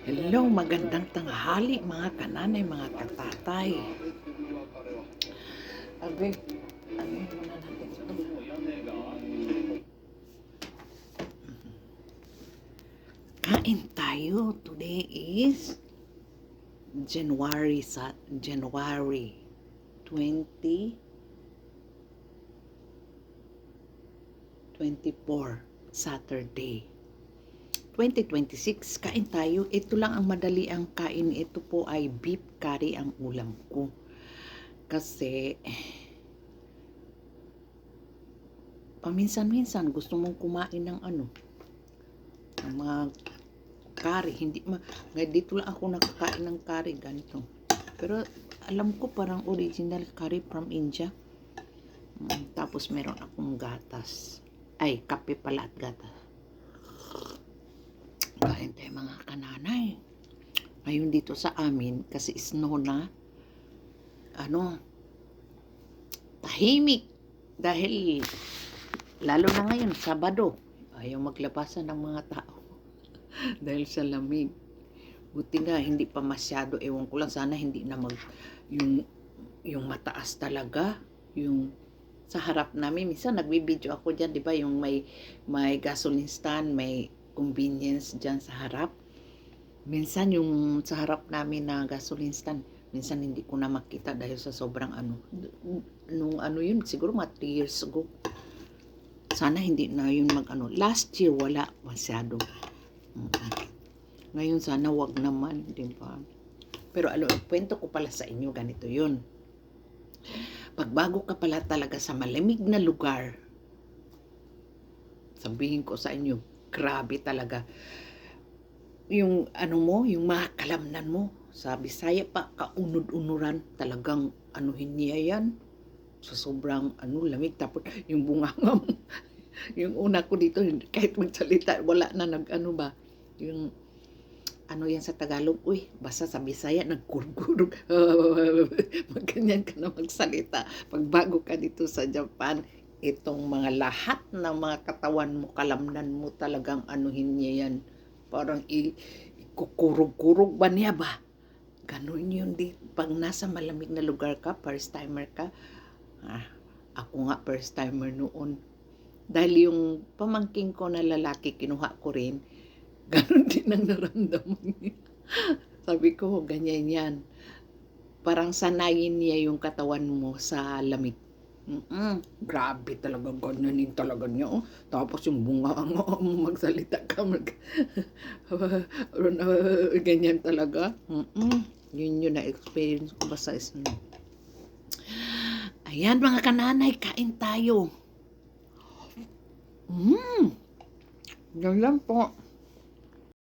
Hello, magandang tanghali mga kananay, mga katatay. Abe, ano yun muna natin ito? Kain tayo. Today is January 2024, Saturday. 2026, kain tayo. Ito lang ang madali ang kain. Ito po ay beef curry ang ulam ko. Kasi paminsan-minsan gusto mong kumain ng mga curry. Dito lang ako nakakain ng curry ganito. Pero alam ko parang original curry from India. Tapos meron akong gatas. Ay, kape pala at gatas. Kain tayo mga kananay. Ngayon dito sa amin, kasi snow na, tahimik. Dahil, lalo na ngayon, Sabado, ayaw maglabasan ng mga tao. Dahil sa lamig. Buti nga, hindi pa masyado, ewan ko lang, sana hindi na yung mataas talaga, yung sa harap namin, minsan nagbibideo ako dyan, di ba, yung may gasoline stand, may convenience dyan sa harap. Minsan yung sa harap namin na gasoline stand, minsan hindi ko na makita dahil sa sobrang yun, siguro mga 3 years ago. Sana hindi na yun last year wala masyado. Ngayon sana wag naman, di ba? Pero kwento ko pala sa inyo, ganito yun. Pagbago ka pala talaga sa malamig na lugar, sabihin ko sa inyo, grabe talaga. Yung yung mga kalamnan mo, sa Bisaya pa, kaunod-unuran, talagang niya yan. Sa sobrang lamig. Tapos yung bunganga mo, yung una ko dito, kahit magsalita, wala na yung yan sa Tagalog, basta sa Bisaya, nagkurgurog. Ganyan ka na magsalita. Pagbago ka dito sa Japan, itong mga lahat ng mga katawan mo, kalamnan mo, talagang niya yan. Parang ikukurog-kurog ba niya ba? Ganun yun pag nasa malamig na lugar ka, first timer ka. Ako nga first timer noon. Dahil yung pamangking ko na lalaki, kinuha ko rin, ganun din ang naramdaman niya. Sabi ko, ganyan yan. Parang sanayin niya yung katawan mo sa lamig. Grabe talaga, ganyanin talaga niya. Tapos yung bunga mo, magsalita ka. Ganyan talaga. Yun na-experience ko ba sa snow. Ayan mga kananay, kain tayo. Yan lang po.